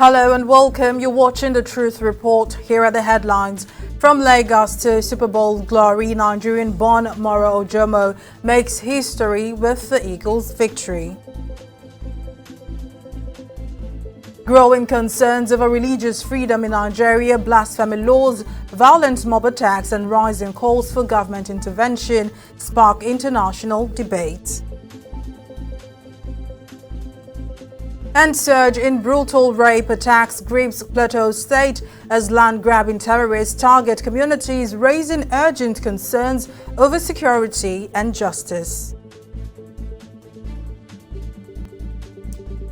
Hello and welcome. You're watching the Truth Report. Here are the headlines. From Lagos to Super Bowl glory, Nigerian-born Moro Ojomo makes history with the Eagles' victory. Growing concerns over religious freedom in Nigeria, blasphemy laws, violent mob attacks and rising calls for government intervention spark international debate. And surge in brutal rape attacks grips Plateau State as land-grabbing terrorists target communities, raising urgent concerns over security and justice.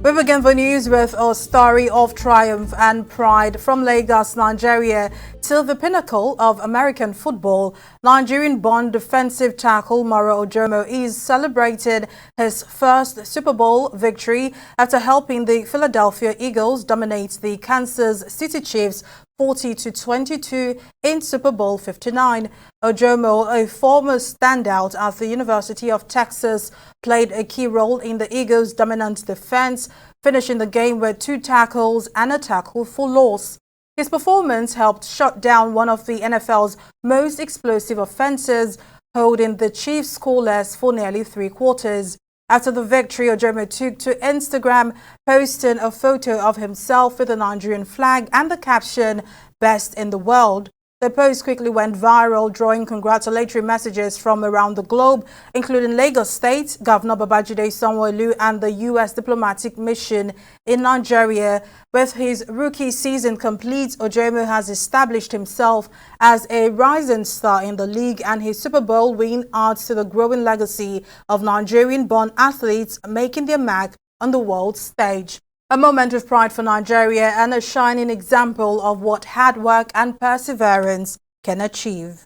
We begin the news with a story of triumph and pride from Lagos, Nigeria, to the pinnacle of American football. Nigerian-born defensive tackle Moro Ojomo is celebrated his first Super Bowl victory after helping the Philadelphia Eagles dominate the Kansas City Chiefs 40-22 in Super Bowl 59. Ojomo, a former standout at the University of Texas, played a key role in the Eagles' dominant defense, finishing the game with 2 tackles and a tackle for loss. His performance helped shut down one of the NFL's most explosive offenses, holding the Chiefs scoreless for nearly 3 quarters. After the victory, Ojomo took to Instagram, posting a photo of himself with the Nigerian flag and the caption, "Best in the world." The post quickly went viral, drawing congratulatory messages from around the globe, including Lagos State, Governor Babajide Sanwo-Olu, and the U.S. diplomatic mission in Nigeria. With his rookie season complete, Ojomo has established himself as a rising star in the league, and his Super Bowl win adds to the growing legacy of Nigerian-born athletes making their mark on the world stage. A moment of pride for Nigeria and a shining example of what hard work and perseverance can achieve.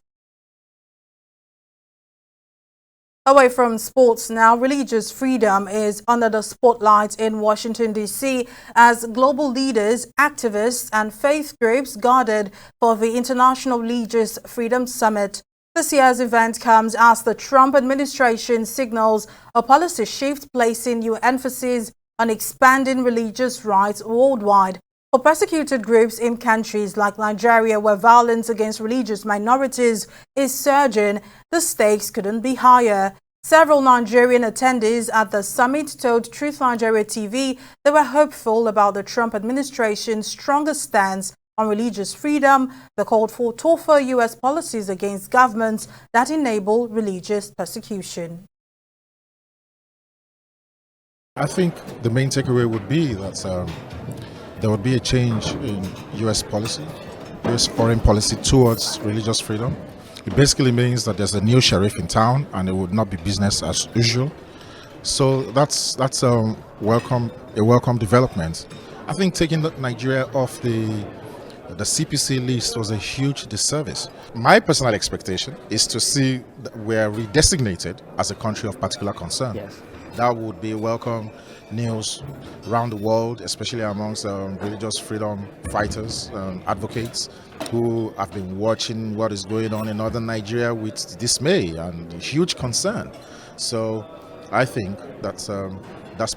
Away from sports now, religious freedom is under the spotlight in Washington, D.C. as global leaders, activists and faith groups gathered for the International Religious Freedom Summit. This year's event comes as the Trump administration signals a policy shift, placing new emphasis on expanding religious rights worldwide. For persecuted groups in countries like Nigeria, where violence against religious minorities is surging, the stakes couldn't be higher. Several Nigerian attendees at the summit told Truth Nigeria TV they were hopeful about the Trump administration's stronger stance on religious freedom. They called for tougher U.S. policies against governments that enable religious persecution. I think the main takeaway would be that there would be a change in U.S. policy, U.S. foreign policy towards religious freedom. It basically means that there's a new sheriff in town and it would not be business as usual. So that's a welcome development. I think taking Nigeria off the CPC list was a huge disservice. My personal expectation is to see that we're redesignated as a country of particular concern. Yes. That would be welcome news around the world, especially amongst religious freedom fighters, advocates who have been watching what is going on in northern Nigeria with dismay and huge concern. So I think that's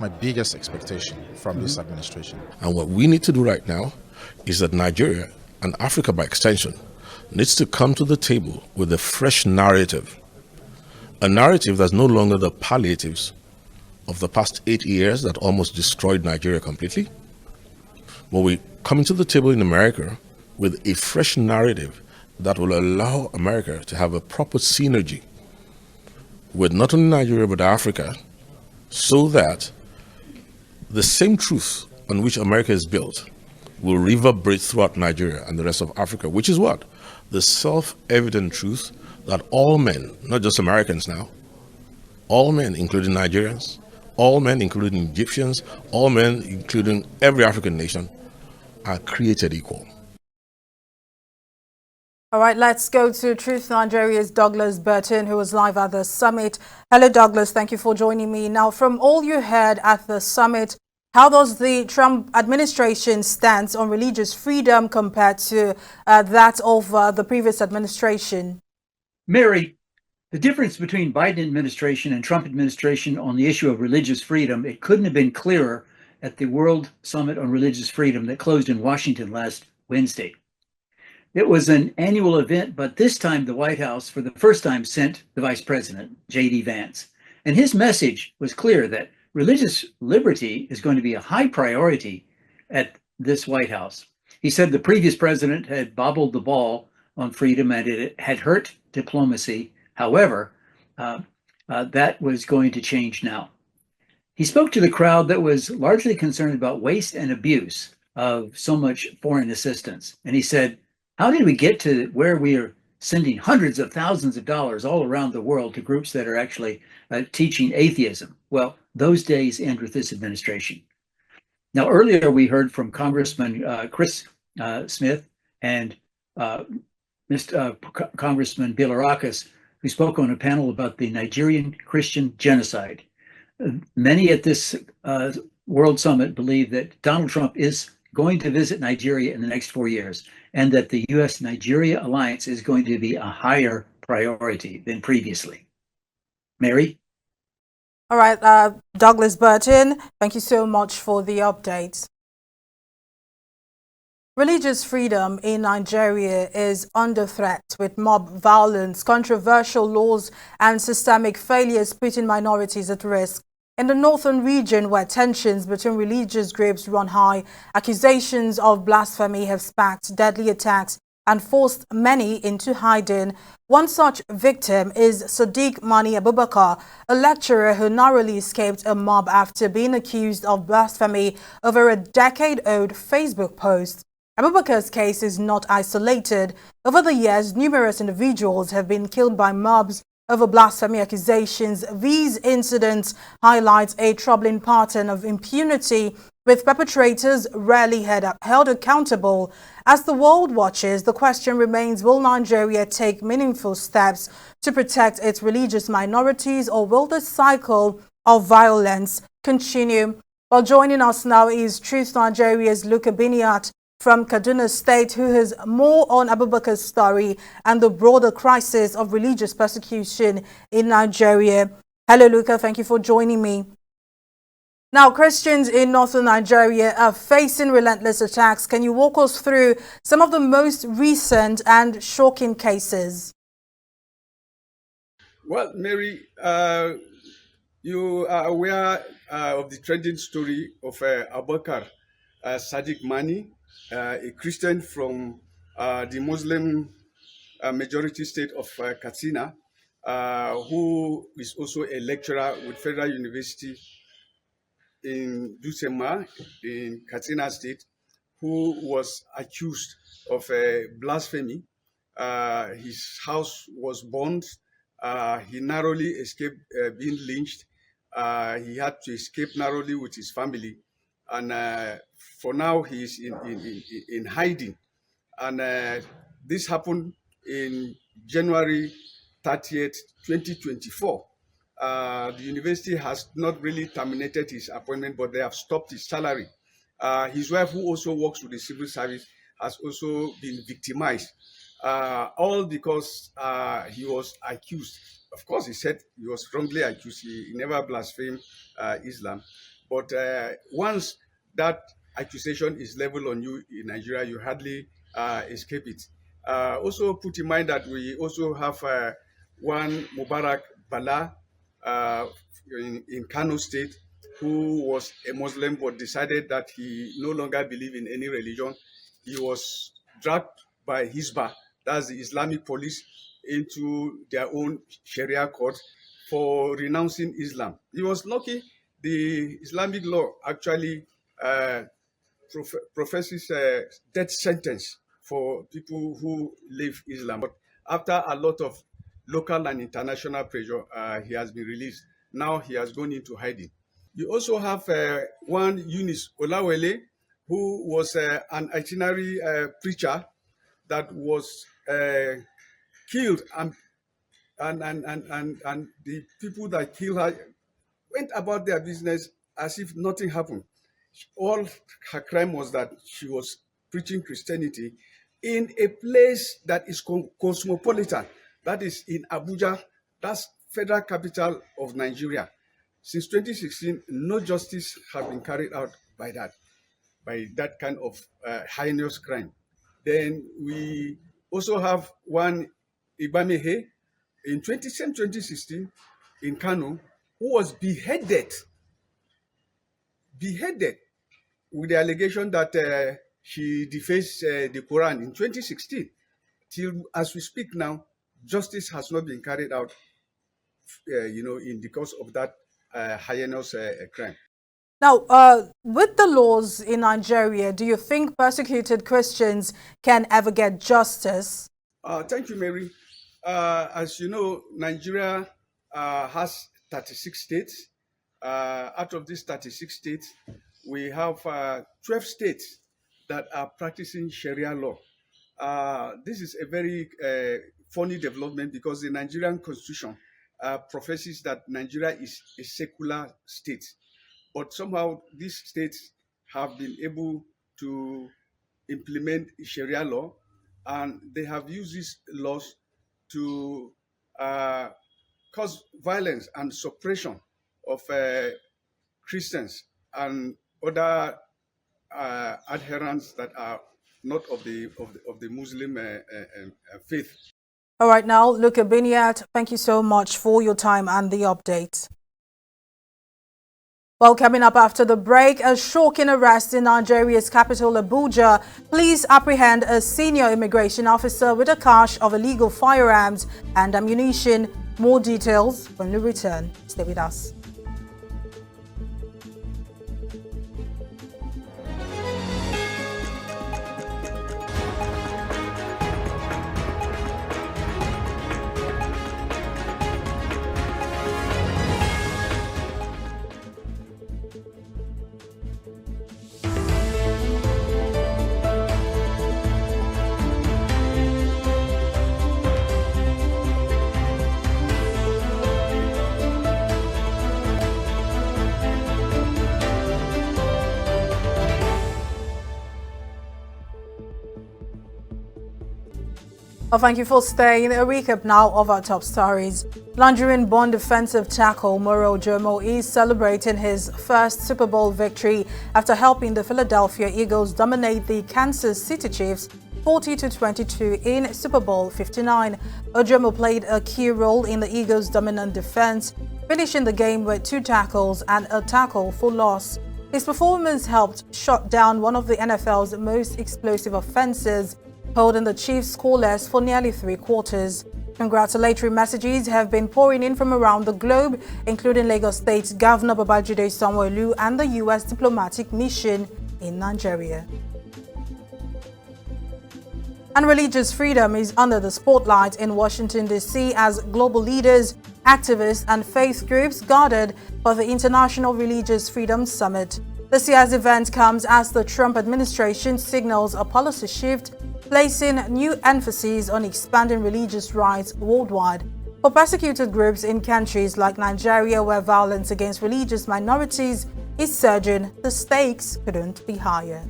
my biggest expectation from this administration. And what we need to do right now is that Nigeria, and Africa by extension, needs to come to the table with a fresh narrative. A narrative that's no longer the palliatives of the past 8 years that almost destroyed Nigeria completely. But we're coming to the table in America with a fresh narrative that will allow America to have a proper synergy with not only Nigeria but Africa, so that the same truth on which America is built will reverberate throughout Nigeria and the rest of Africa, which is what? The self-evident truth that all men, not just Americans now, all men, including Nigerians, all men, including Egyptians, all men, including every African nation, are created equal. All right, let's go to Truth Nigeria's Douglas Burton, who was live at the summit. Hello, Douglas. Thank you for joining me. Now, from all you heard at the summit, how does the Trump administration stance on religious freedom compare to that of the previous administration? Mary, the difference between Biden administration and Trump administration on the issue of religious freedom, it couldn't have been clearer at the World Summit on Religious Freedom that closed in Washington last Wednesday. It was an annual event, but this time the White House, for the first time, sent the Vice President, J.D. Vance. And his message was clear that religious liberty is going to be a high priority at this White House. He said the previous president had bobbled the ball on freedom and it had hurt diplomacy. However, that was going to change now. He spoke to the crowd that was largely concerned about waste and abuse of so much foreign assistance. And he said, how did we get to where we are sending hundreds of thousands of dollars all around the world to groups that are actually teaching atheism? Well, those days end with this administration. Now, earlier we heard from Congressman Chris Smith and Congressman Bilirakis, who spoke on a panel about the Nigerian Christian genocide. Many at this World Summit believe that Donald Trump is going to visit Nigeria in the next 4 years, and that the U.S.-Nigeria alliance is going to be a higher priority than previously. Mary? All right, Douglas Burton, thank you so much for the updates. Religious freedom in Nigeria is under threat, with mob violence, controversial laws and systemic failures putting minorities at risk. In the northern region, where tensions between religious groups run high, accusations of blasphemy have sparked deadly attacks and forced many into hiding. One such victim is Sadiq Mani Abubakar, a lecturer who narrowly escaped a mob after being accused of blasphemy over a decade-old Facebook post. Abubakar's case is not isolated. Over the years, numerous individuals have been killed by mobs over blasphemy accusations. These incidents highlight a troubling pattern of impunity, with perpetrators rarely held accountable. As the world watches, the question remains, will Nigeria take meaningful steps to protect its religious minorities, or will the cycle of violence continue? Well, joining us now is Truth Nigeria's Luka Biniat from Kaduna State, who has more on Abubakar's story and the broader crisis of religious persecution in Nigeria. Hello, Luka. Thank you for joining me. Now, Christians in northern Nigeria are facing relentless attacks. Can you walk us through some of the most recent and shocking cases? Well, Mary, you are aware of the trending story of Abubakar Sadiq Mani, a Christian from the Muslim majority state of Katsina, who is also a lecturer with Federal University in Dusema in Katsina State, who was accused of blasphemy. His house was burned. He narrowly escaped being lynched. He had to escape narrowly with his family. And for now, he is in hiding. And this happened in January 30th, 2024. The university has not really terminated his appointment, but they have stopped his salary. His wife, who also works with the civil service, has also been victimized, all because he was accused. Of course, he said he was wrongly accused. He never blasphemed Islam. But once that accusation is leveled on you in Nigeria, you hardly escape it. Also put in mind that we also have one Mubarak Bala in Kano State, who was a Muslim but decided that he no longer believed in any religion. He was dragged by Hisbah, that's the Islamic police, into their own Sharia court for renouncing Islam. He was lucky. The Islamic law actually professes a death sentence for people who leave Islam. But after a lot of local and international pressure, he has been released. Now he has gone into hiding. You also have one Eunice Olawale, who was an itinerary preacher that was killed, and the people that killed her went about their business as if nothing happened. All her crime was that she was preaching Christianity in a place that is cosmopolitan, that is in Abuja, that's federal capital of Nigeria. Since 2016, no justice has been carried out by that kind of heinous crime. Then we also have one Ibamehe in 2016 in Kano, who was beheaded with the allegation that she defaced the Quran in 2016. Till as we speak now, justice has not been carried out, in the course of that heinous crime. Now, with the laws in Nigeria, do you think persecuted Christians can ever get justice? Thank you, Mary. As you know, Nigeria has 36 states. Out of these 36 states, we have 12 states that are practicing Sharia law. This is a very funny development because the Nigerian constitution professes that Nigeria is a secular state. But somehow these states have been able to implement Sharia law, and they have used these laws to cause violence and suppression of Christians and other adherents that are not of the Muslim faith. All right, now, Luka Biniat, thank you so much for your time and the update. Well, coming up after the break, a shocking arrest in Nigeria's capital, Abuja. Police apprehend a senior immigration officer with a cache of illegal firearms and ammunition. More details when we return. Stay with us. Well, thank you for staying. A recap now of our top stories. Nigerian-born defensive tackle Moro Jomo is celebrating his first Super Bowl victory after helping the Philadelphia Eagles dominate the Kansas City Chiefs 40-22 in Super Bowl 59. Ojomo played a key role in the Eagles' dominant defense, finishing the game with 2 tackles and a tackle for loss. His performance helped shut down one of the NFL's most explosive offenses, holding the Chiefs scoreless for nearly 3 quarters. Congratulatory messages have been pouring in from around the globe, including Lagos State Governor Babajide Sanwo-Olu and the U.S. diplomatic mission in Nigeria. And religious freedom is under the spotlight in Washington, D.C. as global leaders, activists and faith groups gathered for the International Religious Freedom Summit. This year's event comes as the Trump administration signals a policy shift, placing new emphasis on expanding religious rights worldwide. For persecuted groups in countries like Nigeria, where violence against religious minorities is surging, the stakes couldn't be higher.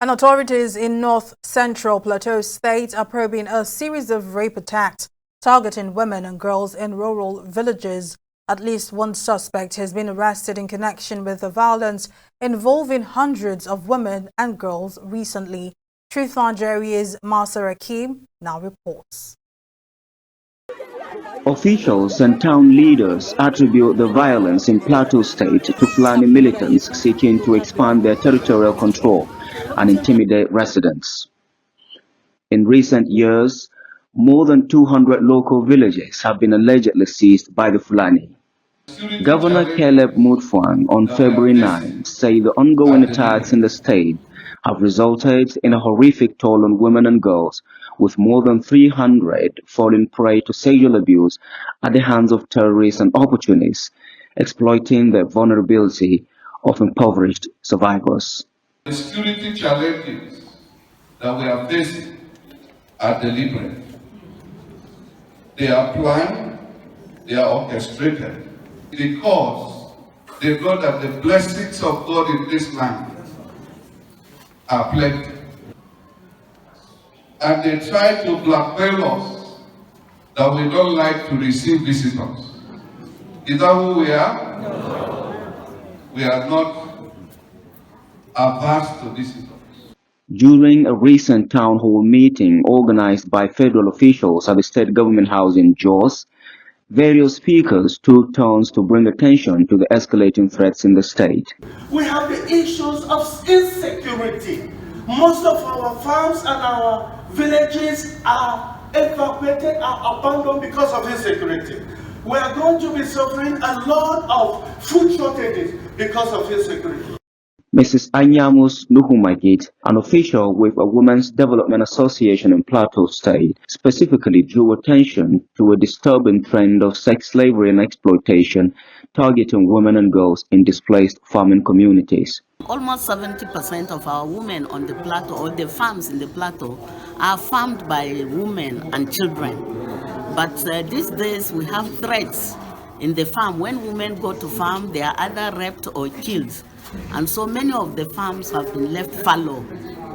And authorities in north-central Plateau State are probing a series of rape attacks targeting women and girls in rural villages. At least one suspect has been arrested in connection with the violence involving hundreds of women and girls recently. Truth Nigeria's Marsa Rakim now reports. Officials and town leaders attribute the violence in Plateau State to Fulani militants seeking to expand their territorial control and intimidate residents. In recent years, more than 200 local villages have been allegedly seized by the Fulani. Governor Caleb Mutfwang on February 9 said the ongoing attacks in the state have resulted in a horrific toll on women and girls, with more than 300 falling prey to sexual abuse at the hands of terrorists and opportunists, exploiting the vulnerability of impoverished survivors. The security challenges that we are facing are deliberate. They are planned, they are orchestrated, because they know that the blessings of God in this land are plenty. And they try to blackmail us that we don't like to receive visitors. Is that who we are? No. We are not averse to visitors. During a recent town hall meeting organized by federal officials at the state government house in Jos, various speakers took turns to bring attention to the escalating threats in the state. We have the issues of insecurity. Most of our farms and our villages are evacuated, are abandoned because of insecurity. We are going to be suffering a lot of food shortages because of insecurity. Mrs. Anyamus Nuhumagit, an official with a Women's Development Association in Plateau State, specifically drew attention to a disturbing trend of sex slavery and exploitation targeting women and girls in displaced farming communities. Almost 70% of our women on the plateau, or the farms in the plateau, are farmed by women and children. But these days we have threats in the farm. When women go to farm, they are either raped or killed. And so many of the farms have been left fallow,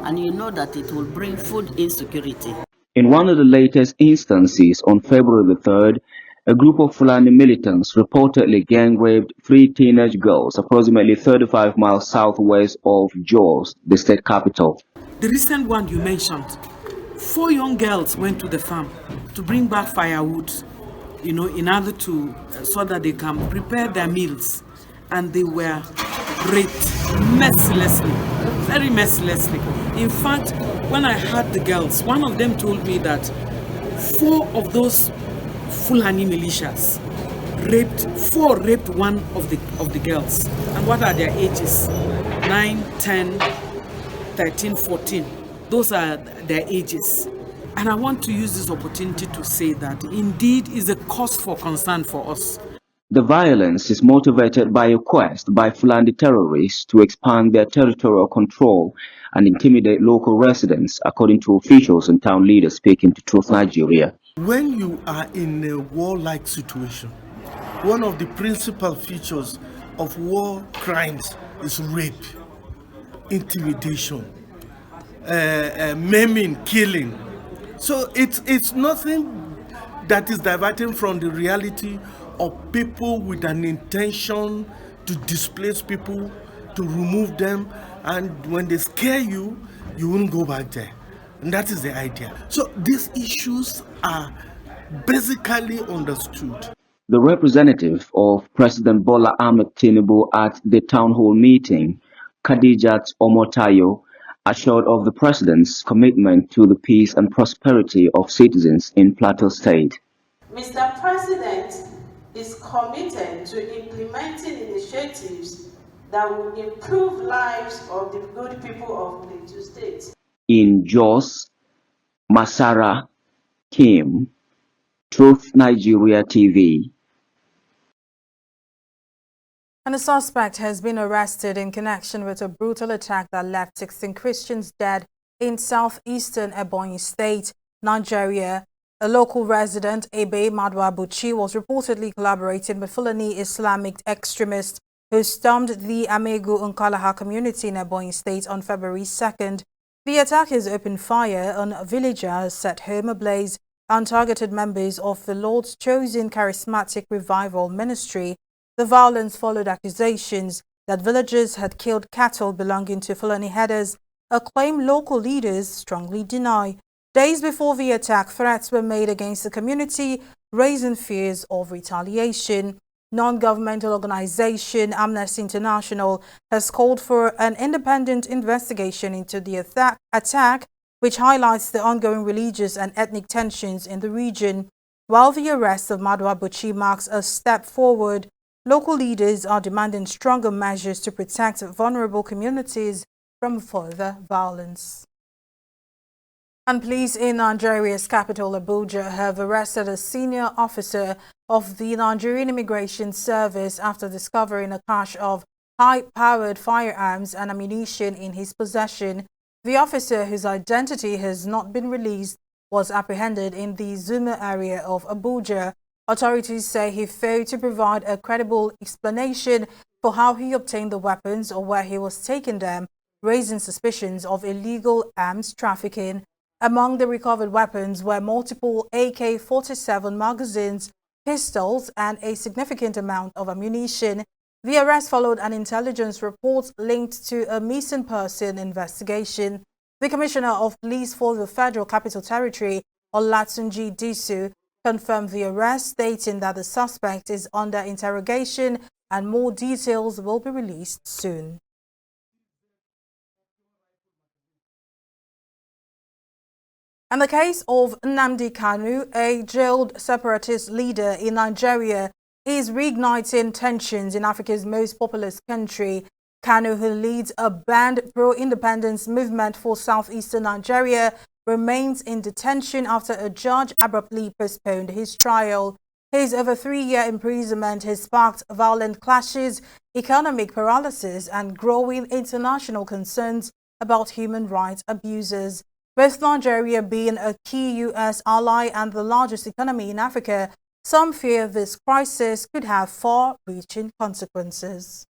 and you know that it will bring food insecurity. In one of the latest instances, on February the 3rd, a group of Fulani militants reportedly gang-raped 3 teenage girls approximately 35 miles southwest of Jos, the state capital. The recent one you mentioned, 4 young girls went to the farm to bring back firewood, in order to, so that they can prepare their meals, and they were raped mercilessly, very mercilessly. In fact, when I heard the girls, one of them told me that 4 of those Fulani militias raped one of the girls. And what are their ages? 9, 10, 13, 14. Those are their ages. And I want to use this opportunity to say that indeed is a cause for concern for us. The violence is motivated by a quest by Fulani terrorists to expand their territorial control and intimidate local residents, according to officials and town leaders speaking to Truth Nigeria. When you are in a war-like situation, one of the principal features of war crimes is rape, intimidation, maiming, killing. So it's nothing that is diverting from the reality of people with an intention to displace people, to remove them, and when they scare you, you won't go back there. And that is the idea. So these issues are basically understood. The representative of President Bola Ahmed Tinubu at the town hall meeting, Khadijat Omotayo, assured of the president's commitment to the peace and prosperity of citizens in Plateau State. Mr. President is committed to implementing initiatives that will improve lives of the good people of Plateau State. In Jos, Masara, Kim, Truth Nigeria TV. And a suspect has been arrested in connection with a brutal attack that left 16 Christians dead in southeastern Ebonyi State, Nigeria. A local resident, Ebe Madwabuchi, was reportedly collaborating with Fulani Islamic extremists who stormed the Amegu Nkalaha community in Ebonyi State on February 2nd. The attackers opened fire on villagers, set home ablaze, and targeted members of the Lord's Chosen Charismatic Revival Ministry. The violence followed accusations that villagers had killed cattle belonging to Fulani herders, a claim local leaders strongly deny. Days before the attack, threats were made against the community raising fears of retaliation. Non-governmental organization Amnesty International has called for an independent investigation into the attack, which highlights the ongoing religious and ethnic tensions in the region. While the arrest of Madwa Buchi marks a step forward, local leaders are demanding stronger measures to protect vulnerable communities from further violence. And police in Nigeria's capital, Abuja, have arrested a senior officer of the Nigerian Immigration Service after discovering a cache of high-powered firearms and ammunition in his possession. The officer, whose identity has not been released, was apprehended in the Zuma area of Abuja. Authorities say he failed to provide a credible explanation for how he obtained the weapons or where he was taking them, raising suspicions of illegal arms trafficking. Among the recovered weapons were multiple AK-47 magazines, pistols, and a significant amount of ammunition. The arrest followed an intelligence report linked to a missing person investigation. The Commissioner of Police for the Federal Capital Territory, Olatunji Disu, confirmed the arrest, stating that the suspect is under interrogation and more details will be released soon. And the case of Nnamdi Kanu, a jailed separatist leader in Nigeria, is reigniting tensions in Africa's most populous country. Kanu, who leads a banned pro-independence movement for southeastern Nigeria, remains in detention after a judge abruptly postponed his trial. His over 3-year imprisonment has sparked violent clashes, economic paralysis, and growing international concerns about human rights abuses. With Nigeria being a key U.S. ally and the largest economy in Africa, some fear this crisis could have far-reaching consequences.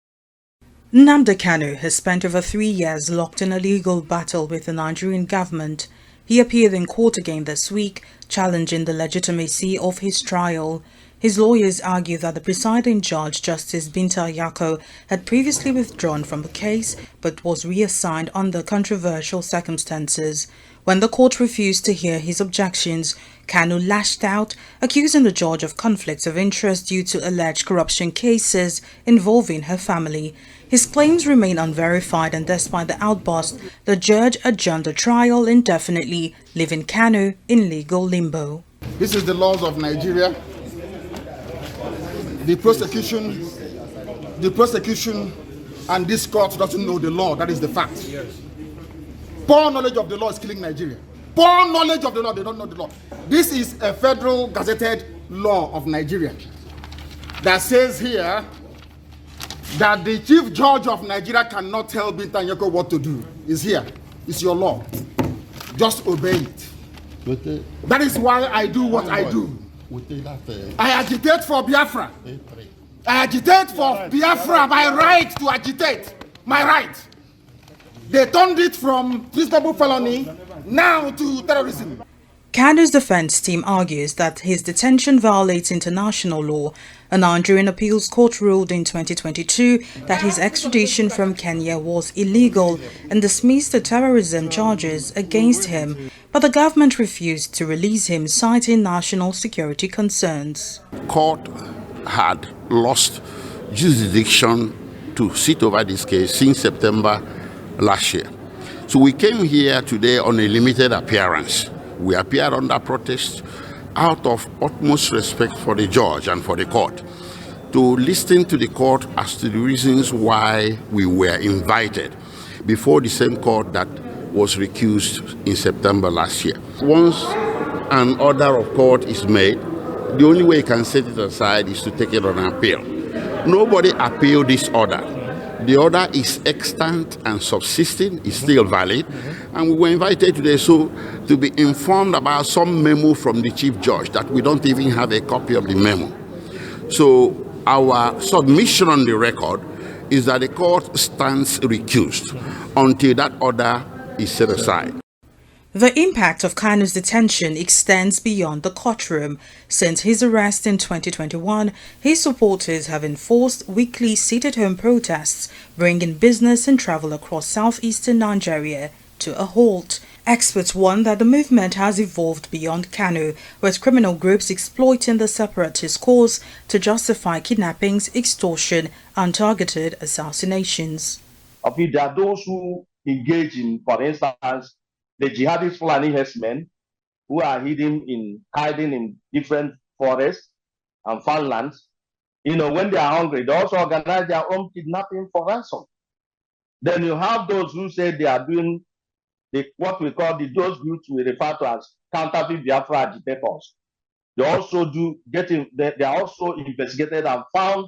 Nnamdi Kanu has spent over 3 years locked in a legal battle with the Nigerian government. He appeared in court again this week, challenging the legitimacy of his trial. His lawyers argue that the presiding judge, Justice Binta Yako, had previously withdrawn from the case but was reassigned under controversial circumstances. When the court refused to hear his objections, Kanu lashed out, accusing the judge of conflicts of interest due to alleged corruption cases involving her family. His claims remain unverified, and despite the outburst, the judge adjourned the trial indefinitely, leaving Kanu in legal limbo. This is the laws of Nigeria. The prosecution and this court doesn't know the law. That is the fact. Yes. Poor knowledge of the law is killing Nigeria. Poor knowledge of the law, they don't know the law. This is a federal gazetted law of Nigeria that says here that the chief judge of Nigeria cannot tell Binta Nyako what to do. It's here. It's your law. Just obey it. That is why I do what I do. I agitate for Biafra. I agitate for Biafra, my right to agitate. My right. They turned it from treasonable felony now to terrorism. Kanu's defense team argues that his detention violates international law. A Nigerian appeals court ruled in 2022 that his extradition from Kenya was illegal and dismissed the terrorism charges against him, but the government refused to release him, citing national security concerns. Court had lost jurisdiction to sit over this case since September last year. So we came here today on a limited appearance. We appeared under protest out of utmost respect for the judge and for the court, to listen to the court as to the reasons why we were invited before the same court that was recused in September last year. Once an order of court is made, the only way you can set it aside is to take it on appeal. Nobody appealed this order. The order is extant and subsisting, is still valid, and we were invited today to be informed about some memo from the chief judge that we don't even have a copy of the memo. So our submission on the record is that the court stands recused until that order is set aside. The impact of Kanu's detention extends beyond the courtroom. Since his arrest in 2021, his supporters have enforced weekly sit-at-home protests, bringing business and travel across southeastern Nigeria to a halt. Experts warn that the movement has evolved beyond Kanu, with criminal groups exploiting the separatist cause to justify kidnappings, extortion, and targeted assassinations. There are those who engage in, for instance, the jihadist Fulani herdsmen who are hiding in different forests and farmlands. When they are hungry, they also organize their own kidnapping for ransom. Then you have those who say they are doing what we call those groups we refer to as counterfeit Biafra agitators. They also they are also investigated and found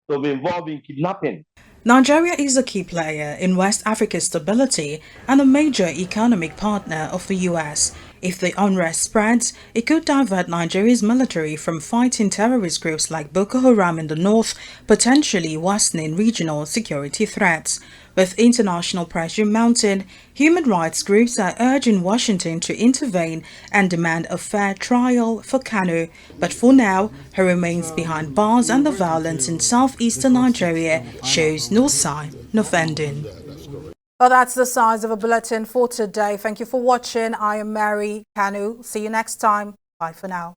to be involved in kidnapping. Nigeria is a key player in West Africa's stability and a major economic partner of the US. If the unrest spreads, it could divert Nigeria's military from fighting terrorist groups like Boko Haram in the north, potentially worsening regional security threats. With international pressure mounting, human rights groups are urging Washington to intervene and demand a fair trial for Kanu. But for now, he remains behind bars and the violence in southeastern Nigeria shows no sign of ending. Well, that's the size of a bulletin for today. Thank you for watching. I am Mary Kanu. See you next time. Bye for now.